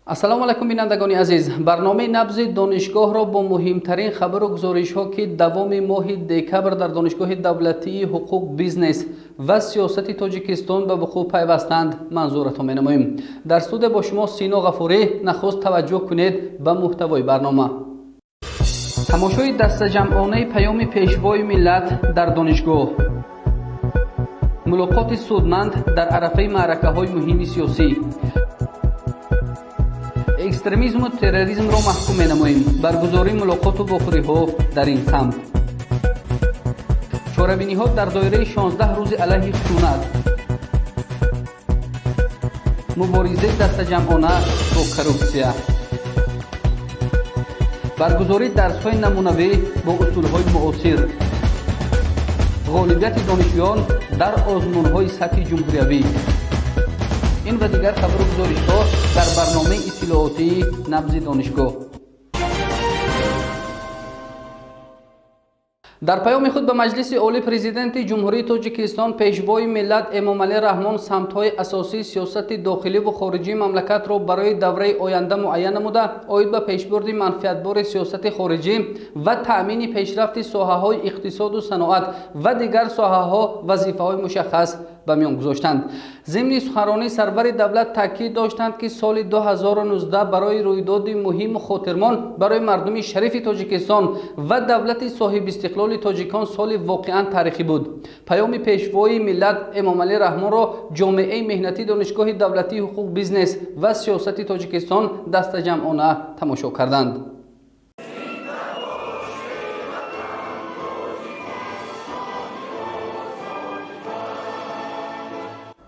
ассалому алайкум бинандагони азиз, барномаи набзи донишгоҳро бо муҳимтарин хабару гузоришҳо ки давоми моҳи декабр дар донишгоҳи давлатии ҳуқуқ, бизнес ва сиёсати Тоҷикистон ба вуқӯъ пайвастанд манзуратон менамоем. Дар студия бо шумо Сино Ғафурӣ. Нахуст таваҷҷӯҳ кунед ба муҳтавои барнома. тамошои дастаҷамъонаи паёми пешвои миллат дар донишгоҳ, мулоқоти судманд дар арафаи маъракаҳои муҳими сиёсӣ, экстремизму терроризмро маҳкум менамоем. баргузории мулоқоту вохӯриҳо дар ин самт, чорабиниҳо дар доираи 16 рӯзи алайҳи хушунат, муборизаи дастаҷамъона бо коррупсия, баргузории дарсҳои намунавӣ бо усулҳои муосир, ғолибияти донишҷӯён дар озмунҳои сатҳи ҷумҳуриявӣ. ин ва дигар хабару гузоришҳо дар барномаи иттилоотии набзи донишгоҳ. дар паёми худ ба маҷлиси олӣ президенти ҷумҳурии Тоҷикистон пешвои миллат Эмомалӣ Раҳмон самтҳои асосии сиёсати дохиливу хориҷии мамлакатро барои давраи оянда муайян намуда, оид ба пешбурди манфиатбори сиёсати хориҷӣ ва таъмини пешрафти соҳаҳои иқтисоду саноат ва дигар соҳаҳо вазифаҳои мушаххас ба миён гузоштанд. зимни суханронии сарвари давлат таъкид доштанд ки соли 2019 барои рӯйдоди муҳиму хотирмон барои мардуми шарифи Тоҷикистон ва давлати соҳибистиқлоли тоҷикон соли воқеан таърихӣ буд. паёми пешвои миллат Эмомалӣ Раҳмонро ҷомеаи меҳнатии донишгоҳи давлатии ҳуқуқ, бизнес ва сиёсати Тоҷикистон дастаҷамъона тамошо карданд.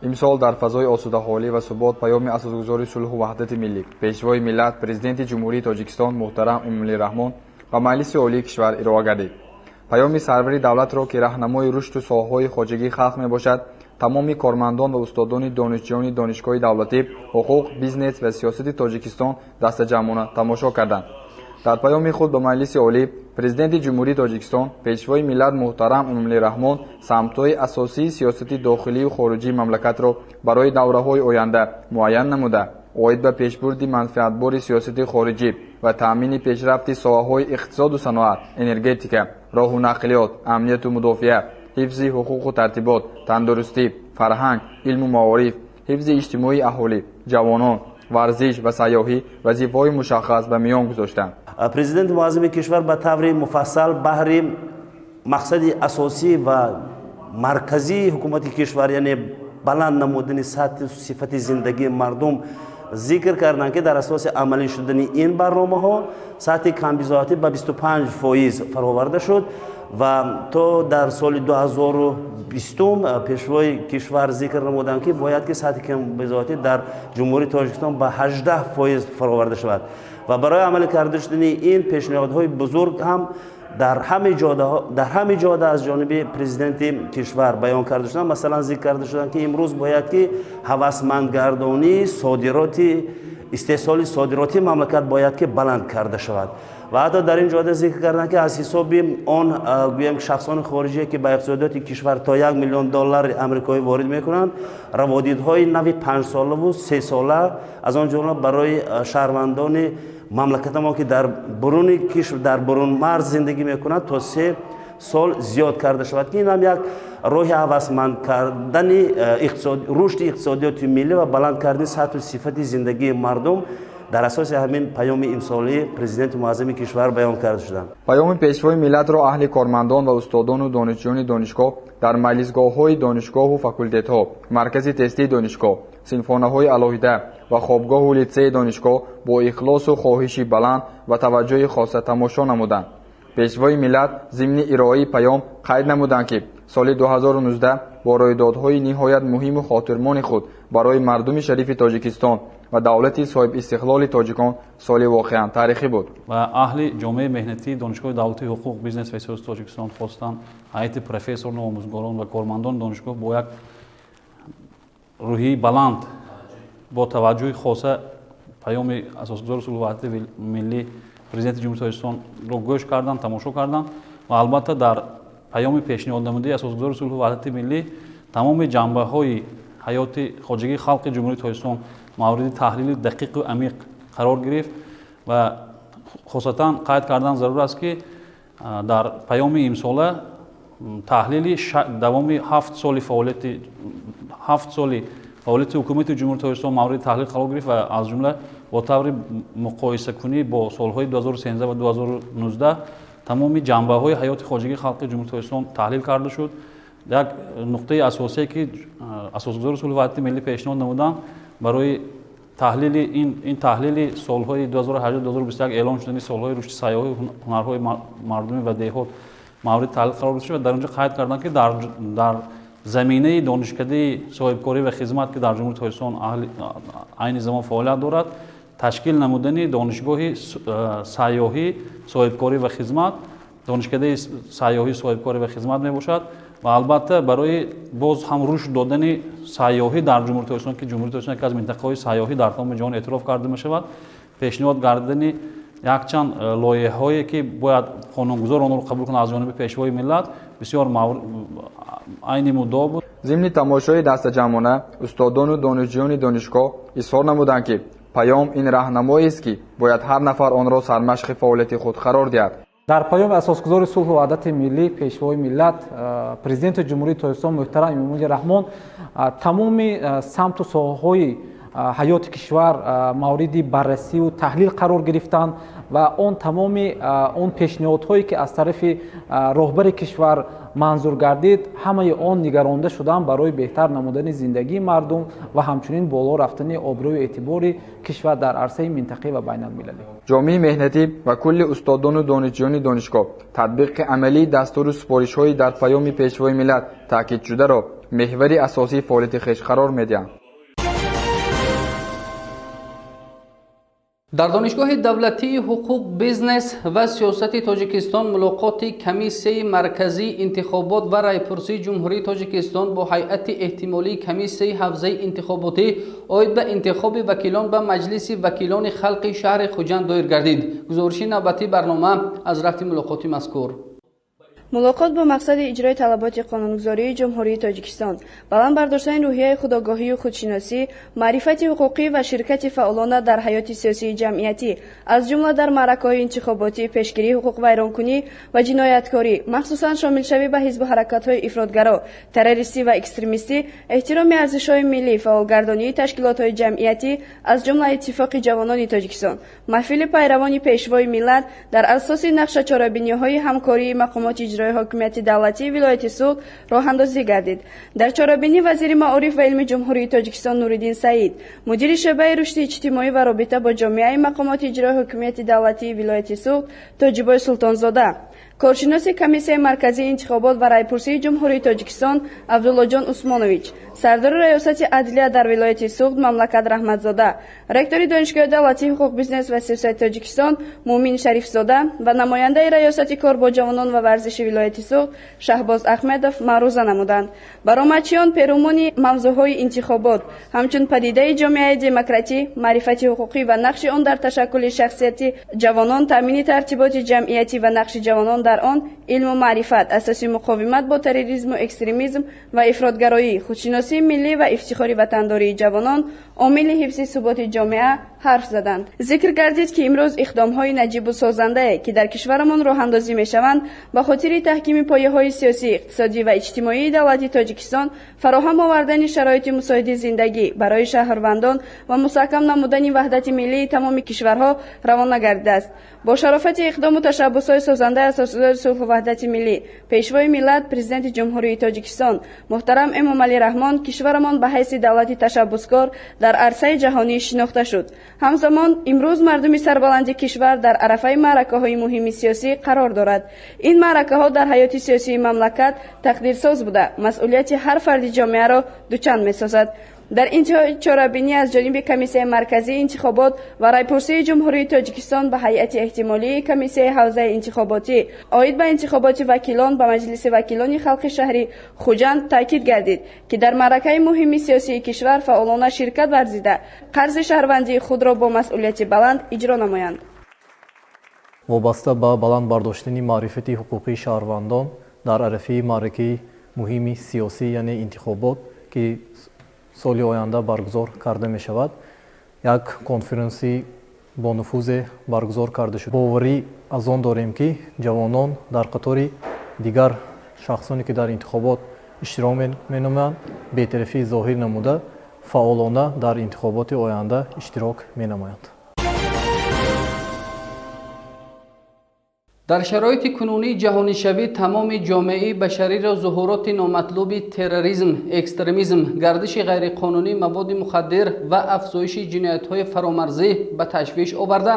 имсол дар фазои осудаҳолӣ ва субот паёми асосгузори сулҳу ваҳдати миллӣ пешвои миллат президенти ҷумҳурии Тоҷикистон муҳтарам Эмомалӣ Раҳмон ба маҷлиси олии кишвар ироа гардид. паёми сарвари давлатро ки раҳнамои рушду соҳаҳои хоҷагии халқ мебошад, тамоми кормандон ва устодони донишҷӯёни донишгоҳи давлатӣ, ҳуқуқ, бизнес ва сиёсати Тоҷикистон дастаҷамъона тамошо карданд. дар паёми худ ба маҷлиси олӣ президенти ҷумҳурии Тоҷикистон пешвои миллат муҳтарам Эмомалӣ Раҳмон самтҳои асосии сиёсати дохилию хориҷии мамлакатро барои давраҳои оянда муайян намуда, оид ба пешбурди манфиатбори сиёсати хориҷӣ ва таъмини пешрафти соҳаҳои иқтисоду саноат, энергетика, роҳу нақлиёт, амнияту мудофиа, ҳифзи ҳуқуқу тартибот, тандурустӣ, фарҳанг, илму маориф, ҳифзи иҷтимоии аҳолӣ, ҷавонон, варзиш ва сайёҳӣ вазифаҳои мушаххас ба миён гузоштанд. президенти муаззими кишвар ба таври муфассал баҳри мақсади асосӣ ва марказии ҳукумати кишвар, яъне баланд намудани сатҳи сифати зиндагии мардум зикр карданд ки дар асоси амалӣ шудани ин барномаҳо сатҳи камбизоатӣ ба 25% фароварда шуд ва то дар соли 2020 пешвои кишвар зикр намуданд ки бояд ки сатҳи камбизоатӣ дар ҷумҳурии Тоҷикистон ба 18% фароварда шавад ва барои амалӣ карда шудани ин пешниҳодҳои бузург ҳам дар ҳаме ҷода аз ҷониби президенти кишвар баён карда шуданд. масалан зикр карда шуданд ки имрӯз бояд ки ҳавасмандгардонии содироти истеҳсоли содироти мамлакат бояд ки баланд карда шавад ва ҳатто дар ин ҷода зикр карданд ки аз ҳисоби он гӯям шахсони хориҷие ки ба иқтисодиёти кишвар то $1 миллион амрикоӣ ворид мекунанд, раводидҳои нави 5-солаву 3-сола аз он ҷумла барои шаҳрвандони мамлакатамон ки дар буруни кишвар дар бурун марз зиндагӣ мекунанд то 3 сол зиёд карда шавад ки ин ҳам як роҳи ҳавасманд кардани рушди иқтисодиёти миллӣ ва баланд кардани сатҳу сифати зиндагии мардум дар асоси ҳамин паёми имсолии президенти муаззими кишвар баён карда шуданд. паёми пешвои миллатро аҳли кормандон ва устодону донишҷӯёни донишгоҳ дар маҷлисгоҳҳои донишгоҳу факултетҳо, маркази тестии донишгоҳ, синфхонаҳои алоҳида ва хобгоҳу литсеи донишгоҳ бо ихлосу хоҳиши баланд ва таваҷҷӯҳи хоса тамошо намуданд. пешвои миллат зимни ироаи паём қайд намуданд ки соли 2019 бо рӯйдодҳои ниҳоят муҳиму хотирмони худ барои мардуми шарифи Тоҷикистон ва давлати соҳибистиқлоли тоҷикон соли воқеан таърихӣ буд. ва аҳли ҷомеаи меҳнатии донишгоҳи давлатии ҳуқуқ, бизнес ва сиёсати Тоҷикистон хостанд ҳайати профессорну омӯзгорон ва кормандони донишгоҳ бо як рӯҳии баланд бо таваҷҷӯҳи хоса паёми асосгузори сулҳу ваҳдати миллӣ президенти ҷумҳурии Тоҷикистонро гӯш карданд, тамошо карданд ва албатта дар паёми пешниҳоднамудаи асосгузори сулҳу ваҳдати миллӣ тамоми ҷанбаҳои ҳаёти хоҷагии халқи ҷумҳурии Тоҷикистон мавриди таҳлили дақиқу амиқ қарор гирифт ва хосатан қайд кардан зарур аст ки дар паёми имсола таҳлили давоми 7 соли фаъолияти ҳукумати ҷумҳурии тоҷикистон мавриди таҳлил қарор гирифт ва аз ҷумла бо таври муқоисакунӣ бо солҳои 2013 ва 2019 тамоми ҷанбаҳои ҳаёти хоҷагии халқи ҷумҳурии тоҷикистон таҳлил карда шуд. як нуқтаи асосие ки асосгузори сулҳи ваҳдати миллӣ пешниҳод намуданд барои таҳлили ин таҳлили солҳои 2018-2021 эълон шудани солҳои рушди сайёҳӣ ҳунарҳои мардумӣ ва деҳот мавриди таҳлил қарор гирифта шуд ва дар он ҷо қайд карданд ки дар заминаи донишкадаи соҳибкорӣ ва хизмат ки дар ҷумҳурии тоҷикистон айни замон фаъолият дорад ташкил намудани донишгоҳи сайёҳӣ соҳибкорӣ ва хизмат донишкадаи сайёҳӣ соҳибкорӣ ва хизмат мебошад ва албатта барои боз ҳам рушд додани сайёҳӣ дар ҷумҳурии тоҷикистон ки ҷумҳурии тоҷикистон яке аз минтақаҳои сайёҳӣ дар тамоми ҷаҳон эътироф карда мешавад пешниҳод гардидани якчанд лоиҳаҳое ки бояд қонунгузор онро қабул кунад аз ҷониби пешвои миллат бисёр айни муддоъ буд. зимни тамошои дастаҷамона устодону донишҷӯёни донишгоҳ изҳор намуданд ки паём ин раҳнамоест ки бояд ҳар нафар онро сармашқи фаъолияти худ қарор диҳад. дар паёми асосгузори сулҳу ваҳдати миллӣ пешвои миллат президенти ҷумҳурии тоҷикистон муҳтарам эмомалӣ раҳмон тамоми самту соҳаҳои ҳаёти кишвар мавриди баррасиву таҳлил қарор гирифтанд ва он тамоми он пешниҳодҳое ки аз тарафи роҳбари кишвар манзур гардид ҳамаи он нигаронда шуданд барои беҳтар намудани зиндагии мардум ва ҳамчунин боло рафтани обрӯю эътибори кишвар дар арсаи минтақӣ ва байналмилалӣ. ҷомеаи меҳнатӣ ва кулли устодону донишҷӯёни донишгоҳ татбиқи амалии дастуру супоришҳои дар паёми пешвои миллат таъкидшударо меҳвари асосии фаъолияти хеш қарор медиҳанд. дар донишгоҳи давлатии ҳуқуқ бизнес ва сиёсати тоҷикистон мулоқоти комиссияи марказии интихобот ва райпурсии ҷумҳурии тоҷикистон бо ҳайати эҳтимолии комиссияи ҳавзаи интихоботӣ оид ба интихоби вакилон ба маҷлиси вакилони халқи шаҳри хуҷанд доир гардид. гузориши навбатии барнома аз рафти мулоқоти мазкур. мулоқот бо мақсади иҷрои талаботи қонунгузории ҷумҳурии тоҷикистон, баланд бардоштани рӯҳияи худогоҳию худшиносӣ, маърифати ҳуқуқӣ ва ширкати фаъолона дар ҳаёти сиёсии ҷамъиятӣ, аз ҷумла дар маъракаҳои интихоботӣ, пешгирии ҳуқуқвайронкунӣ ва ҷинояткорӣ, махсусан шомилшавӣ ба ҳизбу ҳаракатҳои ифротгаро, террористӣ ва экстремистӣ, эҳтироми арзишҳои миллӣ, фаъолгардонии ташкилотҳои ҷамъиятӣ, аз ҷумла Иттифоқи ҷавонони Тоҷикистон, маҳфили пайравони пешвои миллат дар асоси нақшачорабиниҳои ҳамкории мақомоти иҷрои ҳокимияти давлатии вилояти Суғд роҳандозӣ гардид. Дар чорабинӣ вазири маориф ва илми ҷумҳурии Тоҷикистон Нуриддин Саид, мудири шӯъбаи рушди иҷтимоӣ ва робита бо ҷомеаи мақомоти иҷрои ҳокимияти давлатии вилояти Суғд Тоҷибой Султонзода, коршиноси комиссияи марказии интихобот ва райпурсии ҷумҳурии Тоҷикистон Абдуллоҷон Усмонович, сардори раёсати адлия дар вилояти Суғд Мамлакат Раҳматзода, ректори донишгоҳи давлатии ҳуқуқ бизнес ва сиёсати Тоҷикистон Муъмин Шарифзода ва намояндаи раёсати кор бо ҷавонон ва варзиши вилояти Суғд Шаҳбоз Ахмедов маъруза намуданд. Баромадчиён перумони мавзӯъҳои интихобот, ҳамчун падидаи ҷомеаи демократӣ, маърифати ҳуқуқӣ ва нақши он дар ташаккули шахсияти ҷавонон, таъмини тартиботи ҷамъиятӣ ва нақши ҷавонон дар он, илму маърифат, асоси муқовимат бо терроризму экстремизм ва ифротгароӣ, худшиносии миллӣ ва ифтихори ватандории ҷавонон, омили ҳифзи суботи ҷомеа ҳарф заданд. зикр гардид ки имрӯз иқдомҳои наҷибу созандае ки дар кишварамон роҳандозӣ мешаванд ба хотири таҳкими пояҳои сиёсӣ, иқтисодӣ ва иҷтимоии давлати Тоҷикистон, фароҳам овардани шароити мусоиди зиндагӣ барои шаҳрвандон ва мустаҳкам намудани ваҳдати миллии тамоми кишварҳо равона гардидааст. бо шарофати иқдому ташаббусҳои созандаи асосгузори сулҳу ваҳдати миллӣ, пешвои миллат, президенти ҷумҳурии Тоҷикистон муҳтарам Эмомалӣ Раҳмон кишварамон ба ҳайси давлати ташаббускор дар арсаи ҷаҳонӣ шинохта шуд. ҳамзамон имрӯз мардуми сарбаланди кишвар дар арафаи маъракаҳои муҳими сиёсӣ қарор дорад. ин маъракаҳо дар ҳаёти сиёсии мамлакат тақдирсоз буда масъулияти ҳар фарди ҷомеаро дучанд месозад. дар интиҳои чорабинӣ аз ҷониби комиссияи марказии интихобот ва райпурсии ҷумҳурии Тоҷикистон ба ҳайати эҳтимолии комиссияи ҳавзаи интихоботӣ оид ба интихоботи вакилон ба маҷлиси вакилони халқи шаҳри Хуҷанд таъкид гардид ки дар маъракаи муҳими сиёсии кишвар фаъолона ширкат варзида қарзи шаҳрвандии худро бо масъулияти баланд иҷро намоянд. вобаста ба баланд бардоштани маърифати ҳуқуқии шаҳрвандон дар арафаи маъракаи муҳими сиёсӣ яъне интихобот ки соли оянда баргузор карда мешавад, як конференсии бо нуфузе баргузор карда шуд. боварӣ аз он дорем ки ҷавонон дар қатори дигар шахсоне ки дар интихобот иштирок менамоянд бетарафӣ зоҳир намуда фаъолона дар интихоботи оянда иштирок менамоянд. дар шароити кунунӣ ҷаҳонишавӣ тамоми ҷомеаи башариро зуҳуроти номатлуби терроризм, экстремизм, гардиши ғайриқонунӣ, маводи мухаддир ва афзоиши ҷиноятҳои фаромарзӣ ба ташвиш оварда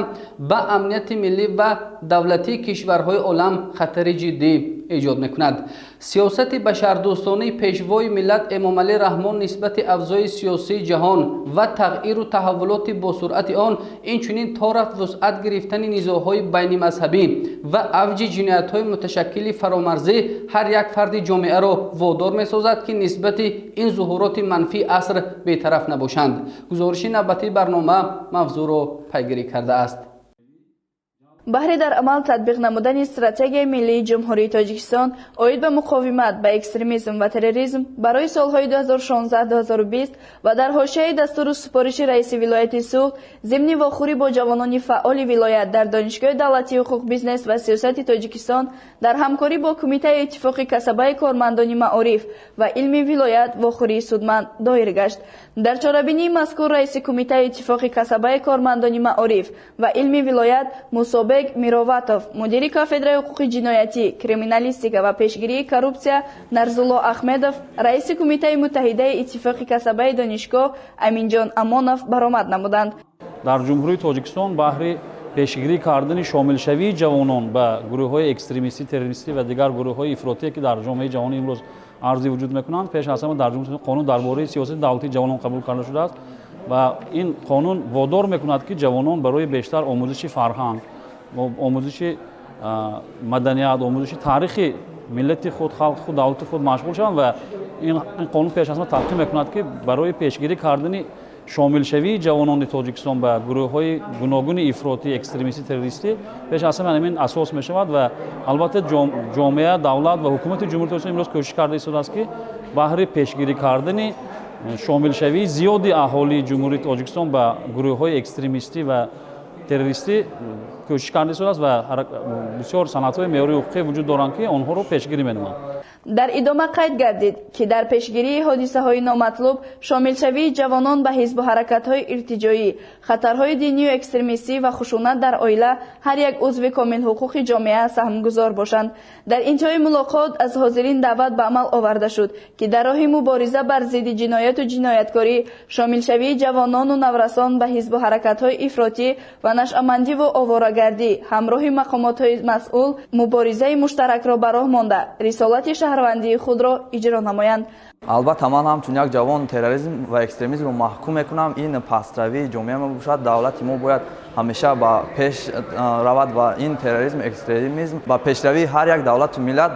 ба амнияти миллӣ ва давлатии кишварҳои олам хатари ҷиддӣ ایجاد میکند. سیاست بشردوستانه پیشوای ملت امامعلی رحمان نسبت افزای سیاسی جهان و تغییر و تحولات با سرعت آن اینچنین تا رفت وسعت گرفتن نزاع‌های بین مذهبی و اوج جنایت‌های متشکل فرامرزی هر یک فرد جامعه را وادار می‌سازد که نسبت این ظهورات منفی عصر بی‌طرف نباشند. گزارش نوبتی برنامه موضوع را پیگیری کرده است. بهر در عمل تطبیق نمودن استراتژی ملی جمهوری تاجیکستان اوید به مقاومت به اکستریمیسم و تروریسم برای سالهای 2016-2020 و در حاشیه دستور سپارش رئیس ولایت سوخت ضمن واخوری با جوانان فعال ولایت در دانشگاه دولتی حقوق بیزنس و سیاست تاجیکستان در همکاری با کمیته اتفاق کسبه کارمندان معارف و علمی ولایت واخوری سودمند دایر گشت. در چاره‌بینی مذکور رئیس کمیته اتفاق کسبه کارمندان معارف و علمی ولایت مصابه میرواتوف، مدیر کافدرای حقوق جنایتی، کریمینالیستیکا و پیشگیری کورپسیا نرزالله احمدوف، رئیس کمیته متحده اتفاق کسبه دانشگاه امینجان امانوف برآمد نمودند. در جمهوری تاجیکستان بهر پیشگیری کردن شاملشوی جوانان به گروه‌های اکستریمیستی، تروریستی و دیگر گروه‌های افراطی که در جامعه جهانی امروز عرضی وجود می‌کنند، پیش از همه در جمهوری قانون درباره سیاست دولتی جوانان قبول کرده شده است و این قانون وادار می‌کند که جوانان برای بیشتر آموزش فرهنگ، آموزش مدنیت، آموزش تاریخ ملت خود، خلق خود، دولت خود مشغول شوند و این قانون پیش از همه تلقین می‌کند که برای پیشگیری کردن شامل شوی جوانان تاجیکستان به گروه‌های گوناگون افراطی، اکستریمیستی، تروریستی پیش از همه همین اساس می‌شود و البته جامعه، دولت و حکومت جمهوری تاجیکستان امروز کوشش کرده است که بهر پیشگیری کردن شامل شوی زیادی اهالی جمهوری تاجیکستان به گروه‌های اکستریمیستی و تروریستی کوشش کرده است و بسیار سندهای معیاری حقوقی وجود دارند که آنها را پیشگیری می‌نمایند. در ادامه قید گردید که در پیشگیری حادثه‌های نامطلوب شامل شوی جوانان به حزب و حرکت‌های ارتجاعی، خطرهای دینی و اکستریمیستی و خشونت در عائله هر یک عضو کامل حقوق جامعه سهمگزار باشند. در انتهای ملاقات از حاضرین دعوت به عمل آورده شد که در راه مبارزه بر ضد جنایت و جنایتکاری شامل شوی جوانان و نورسان به حزب و حرکت‌های افراطی و نشأه‌مندی و آواره‌گردی همراه مقامات‌های مسئول مبارزه مشترک را به راه مانده رسالت شهروندی خود را اجرا نمایند. البته من همچون یک جوان تروریسم و اکستریمیسم رو محکوم میکنم. این پسروی جامعه ما باشد. دولت ما باید همیشه با پیش رود و این تروریسم اکستریمیسم با پیشروی هر یک دولت و ملت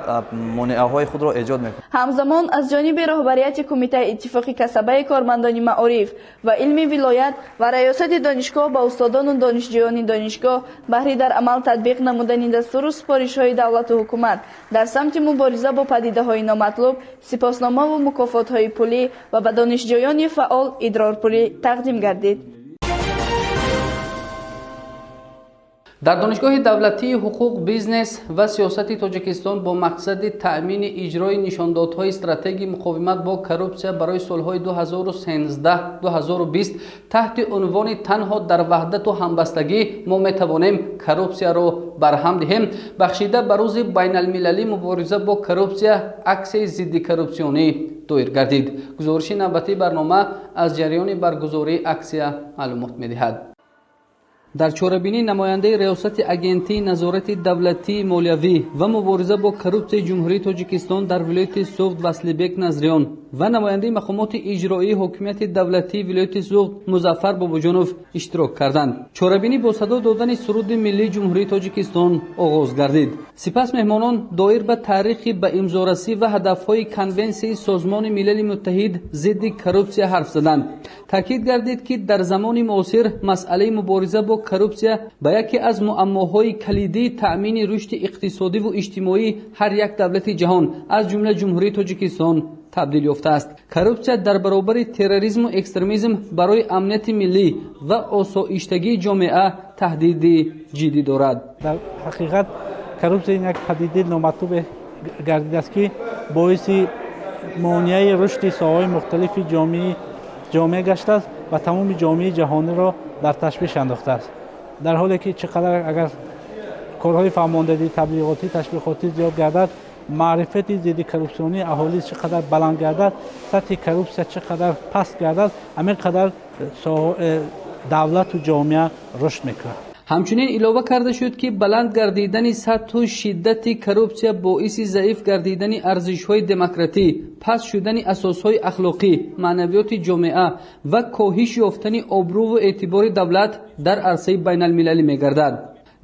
مانعه های خود را ایجاد میکنه. همزمان از جانب رهبریت کمیته اتفاق کسبه کارمندان معارف و علمی ولایت و ریاست دانشگاه با استادان و دانشجویان دانشگاه بهره در عمل تطبیق نمودن دستور و سپارش‌های دولت و حکومت در سمت مبارزه با پدیده‌های نامطلوب سپاسنامه و مکافات‌های پولی و به دانشجویان فعال ادرار پولی تقدیم گردید. در دانشگاه دولتی حقوق بیزنس و سیاست تاجیکستان با مقصد تأمین اجرای نشاندادهای استراتژی مقاومت با کورپسیا برای سالهای 2013-2020 تحت عنوان تنها در وحدت و همبستگی ما میتوانیم کورپسیا را برهم دهیم بخشیده بر روز بین المللی مبارزه با کورپسیا عکس ضد کورپسیونی دایر گردید. گزارش نوبتی برنامه از جریان برگزاری اکسیا معلومات می‌دهد. در چاره‌بینی نماینده ریاست اگنتی نظارت دولتی مالیوی و مبارزه با کورپسیا جمهوری تاجیکستان در ولایت سوخت وصلیبک نظریان و نماینده مقامات اجرایی حکومت دولتی ولایت سوخت مظفر باباجانوف اشتراک کردند. چاره‌بینی با صدا دادن سرود ملی جمهوری تاجیکستان آغاز گردید. سپس مهمانان دایر به تاریخ به امضارسی و هدفهای کنونسیون سازمان ملل متحد ضد کورپسیا حرف زدند. تاکید گردید که در زمان معاصر مسئله مبارزه با کورپسیا به یکی از معماهای کلیدی تأمین رشد اقتصادی و اجتماعی هر یک دولت جهان از جمله جمهوری تاجیکستان تبدیل یافته است. کورپسیا در برابر تروریسم و اکستریمیسم برای امنیت ملی و آسایشتگی جامعه таҳдиди ҷиддӣ дорад. дар ҳақиқат коррупсия як падидаи номатлуб гардидааст ки боиси монеаи рушди соҳаҳои мухталифи ҷомеа гаштааст ва тамоми ҷомеаи ҷаҳониро дар ташвиш андохтааст. дар ҳоле ки чӣ қадар агар корҳои фаҳмондеҳӣ таблиғотӣ ташвиқотӣ зиёд гардад, маърифати зидди коррупсионии аҳолӣ чӣ қадар баланд гардад, сатҳи коррупсия чӣ қадар паст гардад, ҳамин қадар давлату ҷомеа рушд мекунад. ҳамчунин илова карда шуд ки баланд гардидани сатҳу шиддати коррупсия боиси заиф гардидани арзишҳои демократӣ, паст шудани асосҳои ахлоқӣ, маънавиёти ҷомеа ва коҳиш ёфтани обрӯву эътибори давлат дар арсаи байналмилалӣ мегардад.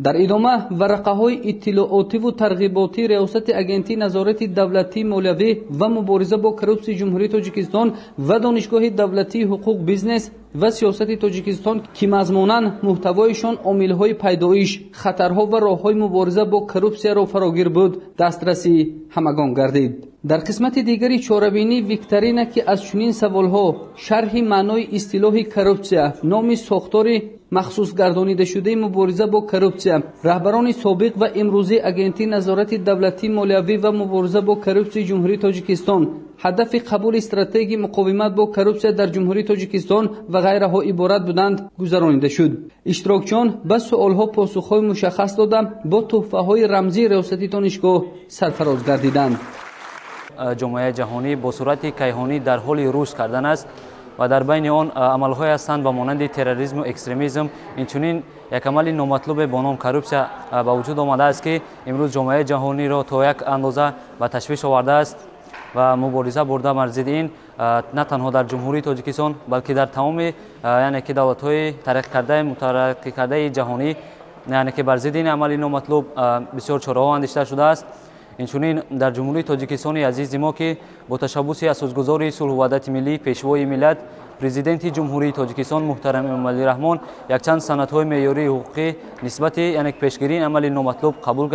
дар идома варақаҳои иттилоотиву тарғиботии риёсати агентии назорати давлатии молиявӣ ва мубориза бо коррупсияи ҷумҳурии Тоҷикистон ва донишгоҳи давлатии ҳуқуқ бизнес ва сиёсати Тоҷикистон ки мазмунан муҳтавоишон омилҳои пайдоиш, хатарҳо ва роҳҳои мубориза бо коррупсияро фарогир буд, дастраси ҳамагон гардид. дар қисмати дигари чорабинӣ викторина ки аз чунин саволҳо шарҳи маънои истилоҳи коррупсия, номи сохтори махсус гардонидашудаи мубориза бо коррупсия, раҳбарони собиқ ва имрӯзии агентии назорати давлатии молиявӣ ва мубориза бо коррупсияи ҷумҳурии Тоҷикистон, ҳадафи қабули стратегияи муқовимат бо коррупсия дар ҷумҳурии Тоҷикистон ва ғайраҳо иборат буданд гузаронида шуд. иштирокчиён ба суолҳо посухҳои мушаххас дода бо тӯҳфаҳои рамзии риёсати донишгоҳ сарфароз гардиданд. ҷомеаи ҷаҳонӣ бо сурати кайҳонӣ дар ҳоли рушд кардан аст ва дар байни он амалҳое ҳастанд ба монанди терроризму экстремизм. Инчунин як амали номатлубе бо ном коррупсия ба вуҷуд омадааст ки имрӯз ҷомеаи ҷаҳониро то як андоза ба ташвиш овардааст ва мубориза бурда бар зидди ин на танҳо дар ҷумҳурии Тоҷикистон, балки дар тамоми яъне ки давлатҳои мутараққикардаи ҷаҳонӣ, яъне ки бар зидди ин амали номатлуб бисёр чораҳо андешта шудааст. инчунин дар ҷумҳурии Тоҷикистони азизи мо ки бо ташаббуси асосгузори сулҳу ваҳдати миллӣ, пешвои миллат, президенти ҷумҳурии Тоҷикистон муҳтарам Эмомалӣ Раҳмон якчанд санадҳои меъёрии ҳуқуқӣ нисбати яъне пешгирии амали номатлуб қабул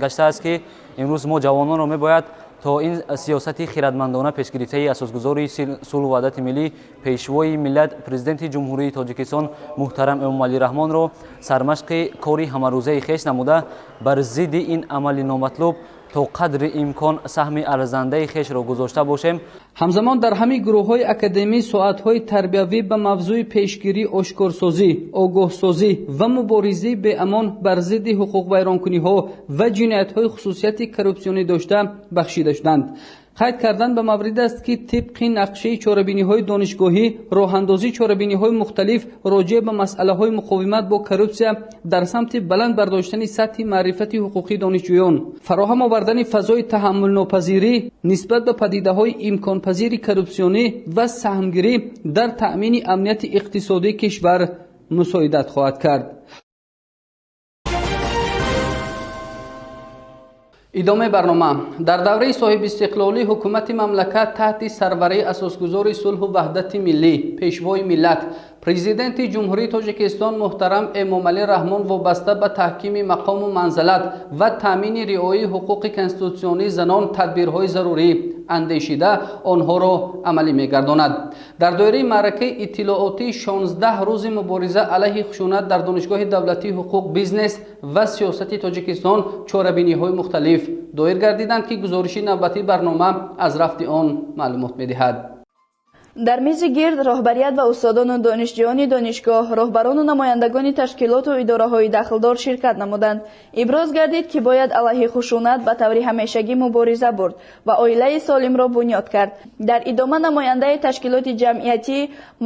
гаштааст ки имрӯз мо ҷавононро мебояд то ин сиёсати хиратмандона пешгирифтаи асосгузори сулҳу ваҳдати миллӣ, пешвои миллат, президенти ҷумҳурии Тоҷикистон муҳтарам Эмомалӣ Раҳмонро сармашқи кори ҳамарӯзаи хеш намуда бар зидди ин амали номатлуб то қадри имкон саҳми арзандаи хешро гузошта бошем. ҳамзамон дар ҳамин гурӯҳҳои академӣ соатҳои тарбиявӣ ба мавзӯи пешгирӣ, ошкорсозӣ, огоҳсозӣ ва муборизаи беамон бар зидди ҳуқуқвайронкуниҳо ва ҷиноятҳои хусусияти коррупсионӣ дошта бахшида шуданд. қайд кардан ба маврид аст ки тибқи нақшаи чорабиниҳои донишгоҳӣ, роҳандозии чорабиниҳои мухталиф роҷеъ ба масъалаҳои муқовимат бо коррупсия дар самти баланд бардоштани сатҳи маърифати ҳуқуқии донишҷӯён, фароҳам овардани фазои таҳаммулнопазирӣ нисбат ба падидаҳои имконпазири коррупсионӣ ва саҳмгирӣ дар таъмини амнияти иқтисодии кишвар мусоидат хоҳад кард. идомаи барнома. дар давраи соҳибистиқлолӣ ҳукумати мамлакат таҳти сарвараи асосгузори сулҳу ваҳдати миллӣ, пешвои миллат, президенти ҷумҳурии Тоҷикистон муҳтарам Эмомалӣ Раҳмон вобаста ба таҳкими мақому манзилат ва таъмини риояи ҳуқуқи конститутсионии занон тадбирҳои зарурӣ андешида онҳоро амалӣ мегардонад. дар доираи маъракаи иттилоотии 16 рӯзи мубориза алайҳи хушунат дар донишгоҳи давлатии ҳуқуқ, бизнес ва сиёсати Тоҷикистон чорабиниҳои мухталиф доир гардиданд ки гузориши навбатии барнома аз рафти он маълумот медиҳад. дар мизи гирд роҳбарият ва устодону донишҷӯёни донишгоҳ, роҳбарону намояндагони ташкилоту идораҳои дахлдор ширкат намуданд. иброз гардид ки бояд алайҳи хушунат ба таври ҳамешагӣ мубориза бурд ва оилаи солимро бунёд кард. дар идома намояндаи ташкилоти ҷамъиятӣ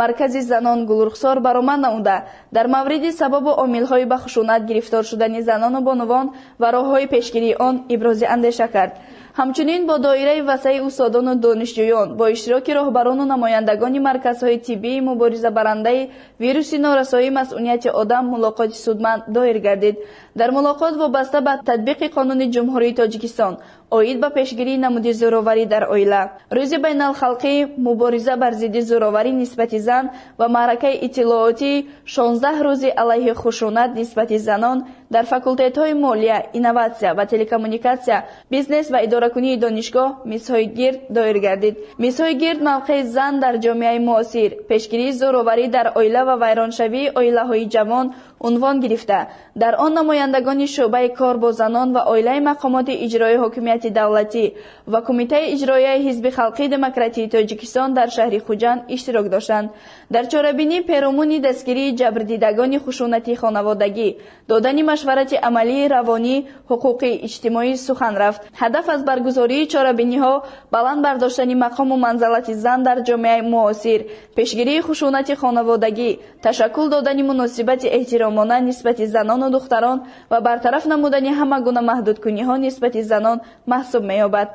маркази занон Гулрухсор баромад намуда дар мавриди сабабу омилҳои ба хушунат гирифтор шудани занону бонувон ва роҳҳои пешгирии он ибрози андеша кард. ҳамчунин бо доираи васеъи устодону донишҷӯён бо иштироки роҳбарону намояндагони марказҳои тиббии муборизабарандаи вируси норасоии масъулияти одам мулоқоти судманд доир гардид. дар мулоқот вобаста ба татбиқи қонуни ҷумҳурии Тоҷикистон оид ба пешгирии намуди зӯроварӣ дар оила, рӯзи байналхалқии мубориза бар зидди зӯроварӣ нисбати зан ва маъракаи иттилоотии 16 рӯзи алайҳи хушунат нисбати занон дар факултетҳои молия, инноватсия ва телекоммуникатсия, бизнес ва идоракунии донишгоҳ мисҳои гирд доир гардид. мисҳои гирд мавқеи зан дар ҷомеаи муосир, пешгирии зӯроварӣ дар оила ва вайроншавии оилаҳои ҷавон, عنوان گرفته در آن نمایندگان شعبه کار با زنان و عائله مقامات اجرایی حاکمیت دولتی و کمیته اجرایی حزب خلقی دموکراتی تاجیکستان در شهر خوجند اشتراک داشتند. در چاره‌بینی پیرامون دستگیری جبردیدگان خشونتی خانوادگی، دادن مشورت عملی روانی حقوقی اجتماعی سخن رفت. هدف از برگزاری چاره‌بینی‌ها بلند برداشتن مقام و منزلت زن در جامعه معاصر، پیشگیری خشونت خانوادگی، تشکل دادن مناسبت احترامانه نسبت زنان و دختران و برطرف نمودن همه گونه محدودکنی‌ها نسبت زنان محسوب می‌یابد.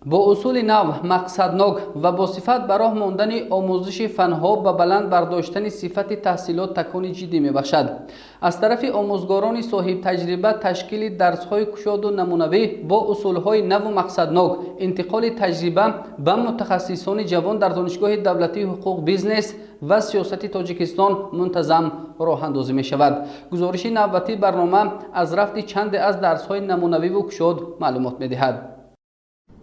با اصول نو، مقصدناک و با صفت براه ماندن آموزش فنها به بلند برداشتن صفت تحصیلات تکان جدی می‌بخشد. از طرف آموزگاران صاحب تجربه تشکیل درس‌های گشاد و نمونوی با اصول‌های نو و مقصدناک، انتقال تجربه به متخصصان جوان در دانشگاه دولتی حقوق بیزنس و سیاست تاجیکستان منتظم راه اندازی می‌شود. گزارش نوبتی برنامه از رفت چند از درس‌های نمونوی و گشاد معلومات می‌دهد.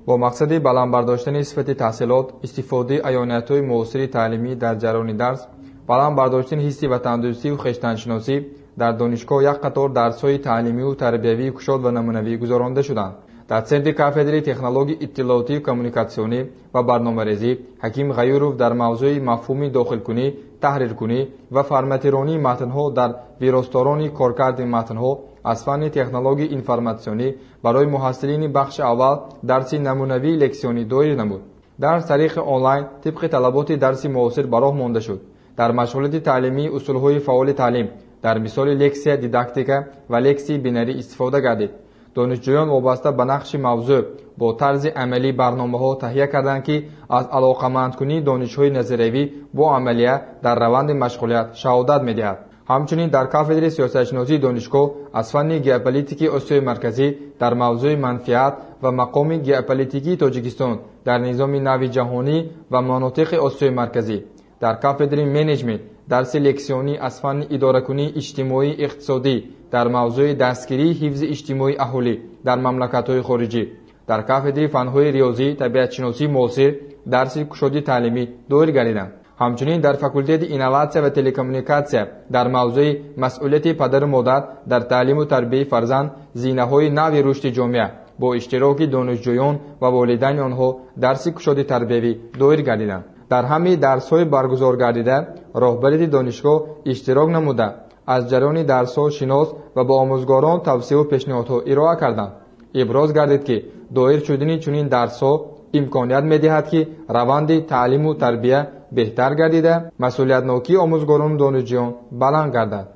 با مقصد بلند برداشتن صفت تحصیلات، استفاده عیانیت‌های معاصر تعلیمی در جریان درس، بلند برداشتن حس وطن‌دوستی و خویشتن‌شناسی در دانشگاه یک قطار درس‌های تعلیمی و تربیوی گشاد و نمونوی گذرانده شدند. در سنتر کافدری تکنولوژی اطلاعاتی و کمیونیکاسیونی و برنامه‌ریزی، حکیم غیورов در موضوع مفهوم داخل‌کنی، تحریرکنی و فرمت‌رانی متن‌ها در ویراستاران کارکرد متن‌ها از فن تکنولوژی اینفورماسیونی برای محصلین بخش اول درس نمونوی لکسیونی دایر نمود. درس طریق آنلاین طبق طلبات درس معاصر براه مانده شد. در مشغولیت تعلیمی اصول‌های فعال تعلیم در مثال لکسیا دیداکتیکا و لکسی بینری استفاده گردید. دانشجویان وابسته به نقش موضوع با طرز عملی برنامه‌ها تهیه کردند که از علاقمندکنی دانش‌های نظریوی با عملیه در روند مشغولیت شهادت می‌دهد. همچنین در کافدر سیاستشناسی دانشگاه از فن ژئوپلیتیک آسیای مرکزی در موضوع منفعت و مقام ژئوپلیتیکی تاجیکستان در نظام نو جهانی و مناطق آسیای مرکزی، در کافدر منیجمنت درس لکسیونی از فن اداره‌کنی اجتماعی اقتصادی در موضوع دستگیری حفظ اجتماعی اهالی در مملکت‌های خارجی، در کافدر فن‌های ریاضی طبیعت‌شناسی معاصر درس گشادی تعلیمی دایر گردیدند. همچنین در فاکولته اینواسیون و تلکومونیکاسیون در موضوع مسئولیت پدر و مادر در تعلیم و تربیت فرزند زینه‌های نو رشد جامعه با اشتراک دانشجویان و والدین آنها درس گشاد تربیوی دایر گردیدند. در همه درس‌های برگزار گردیده راهبری دانشگاه اشتراک نموده از جریان درس‌ها شناس و با آموزگاران توصیه و پیشنهادها ارائه کردند. ابراز گردید که دایر شدن چنین درس‌ها امکانیت می‌دهد که روند تعلیم و تربیت بهتر گردیده مسئولیت‌ناکی آموزگاران و دانشجویان بلند گردد.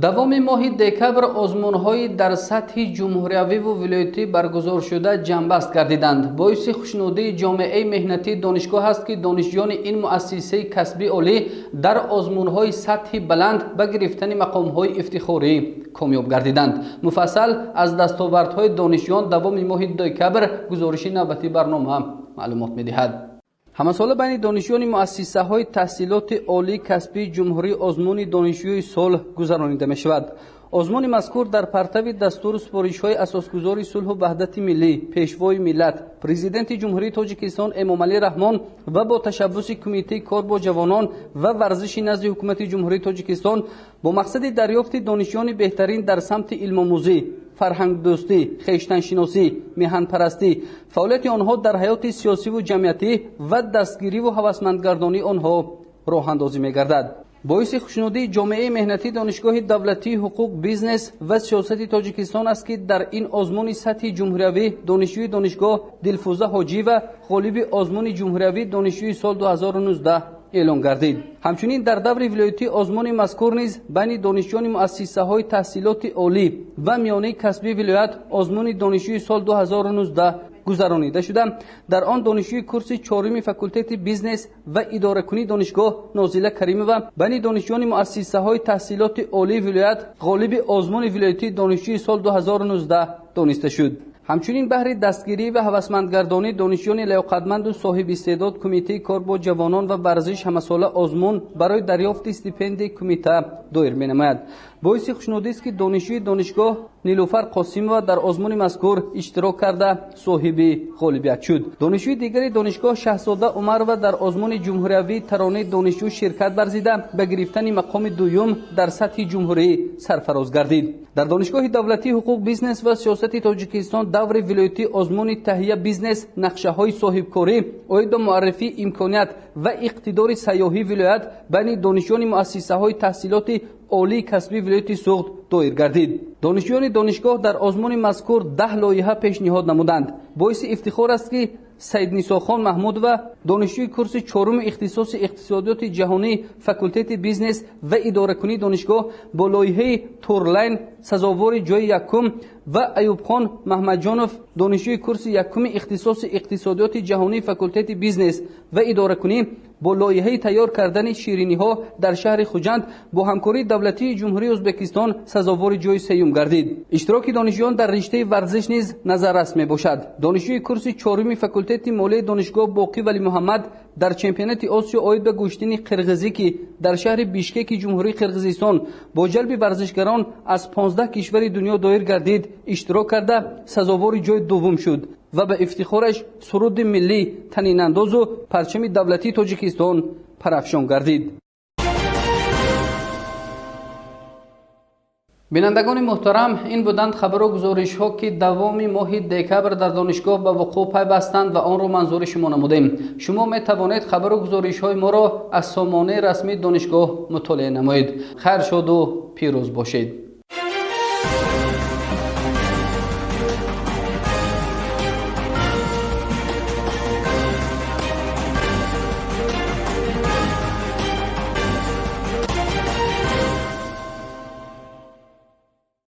دوام ماه دکبر آزمون‌های در سطح جمهوری و ولایتی برگزار شده جنبست گردیدند. باعث خوشنودی جامعه مهنتی دانشگاه است که دانشجویان این مؤسسه کسبی عالی در آزمون‌های سطح بلند به گرفتن مقام‌های افتخاری کامیاب گردیدند. مفصل از دستاوردهای دانشجویان دوام ماه دکبر گزارش نوبتی برنامه معلومات می‌دهد. همساله بین دانشجویان مؤسسه های تحصیلات عالی کسبی جمهوری آزمون دانشجوی سال گذرانیده می شود. آزمون مذکور در پرتو دستور سپارش های اساسگذار صلح و وحدت ملی، پیشوای ملت، پرزیدنت جمهوری تاجیکستان امامعلی رحمان و با تشبث کمیته کار با جوانان و ورزش نزد حکومت جمهوری تاجیکستان با مقصد دریافت دانشجویان بهترین در سمت علم آموزی، فرهنگ دوستی، خویشتن‌شناسی، میهن پرستی، فعالیت آنها در حیات سیاسی و جمعیتی و دستگیری و هوسمندگردانی آنها راه اندازی می‌گردد. باعث خوشنودی جامعه مهنتی دانشگاه دولتی حقوق بیزنس و سیاست تاجیکستان است که در این آزمون سطح جمهوری دانشجوی دانشگاه دلفوزه حاجی و غالب آزمون جمهوری دانشجوی سال 2019 اعلام گردید. همچنین در دور ولایتی آزمون مذکور نیز بین دانشجویان مؤسسه های تحصیلات عالی و میانه کسبی ولایت آزمون دانشجوی سال 2019 گذرانیده شده. در آن دانشجوی کورس چهارم فاکولته بیزنس و اداره کنی دانشگاه نازله کریمه و بین دانشجویان مؤسسه های تحصیلات عالی ولایت غالب آزمون ولایتی دانشجوی سال 2019 دانسته شد. همچنین بهر دستگیری و هوسمندگردانی دانشجویان لیاقتمند و صاحب استعداد کمیته کار با جوانان و ورزش همساله آزمون برای دریافت استیپند کمیته دایر می‌نماید. боиси хушнудӣ аст ки донишҷӯи донишгоҳ нилуфар қосимова дар озмуни мазкур иштирок карда соҳиби ғолибият шуд. Донишҷӯи дигари донишгоҳ Шаҳзода Умарова дар озмуни ҷумҳуриявии таронаи донишҷӯ ширкат варзида ба гирифтани мақоми дуюм дар сатҳи ҷумҳурӣ сарфароз гардид. Дар донишгоҳи давлатии ҳуқуқ, бизнес ва сиёсати Тоҷикистон даври вилоятӣ озмуни таҳия бизнес нақшаҳои соҳибкорӣ оид ба муаррифии имконият ва иқтидори сайёҳии вилоят байни донишҷӯёни муассисаҳои таҳсилоти олии касбии вилояти Суғд доир гардид. Донишҷӯёни донишгоҳ дар озмуни мазкур 10 лоиҳа пешниҳод намуданд. боиси ифтихор аст ки Саиднисохон Маҳмудова, донишҷӯи курси 4-уми ихтисоси иқтисодиёти ҷаҳонӣ, факултети бизнес ва идоракунии донишгоҳ бо лоиҳаи Турлайн сазовори ҷойи якум ва Аюбхон Маҳмадҷонов, донишҷӯи курси 1-уми ихтисоси иқтисодиёти ҷаҳонӣ, факултети бизнес ва идоракунӣ бо лоиҳаи тайёр кардани шириниҳо дар шаҳри Хуҷанд бо ҳамкории Давлатии Ҷумҳурии Ӯзбекистон сазовори ҷойи сеюм гардид. иштироки донишҷӯён дар риштаи варзиш низ назаррас мебошад. донишҷӯи курси 4-уми факултети молияи донишгоҳ Боқӣ Вали Муҳаммад дар чемпионати Осиё оид ба гӯштини қирғизӣ ки дар шаҳри Бишкеки Ҷумҳурии Қирғизистон бо ҷалби варзишгарон аз 15 кишвари дунё доир гардид, иштирок карда сазовори ҷойи дуввум шуд ва ба ифтихораш суруди миллӣ, танинандозу парчами давлатии Тоҷикистон парафшон гардид. бинандагони муҳтарам, ин буданд хабару гузоришҳо ки давоми моҳи декабр дар донишгоҳ ба вуқӯъ пайвастанд ва онро манзури шумо намудем. шумо метавонед хабару гузоришҳои моро аз сомонаи расмии донишгоҳ мутолиа намоед. хайр шоду пирӯз бошед.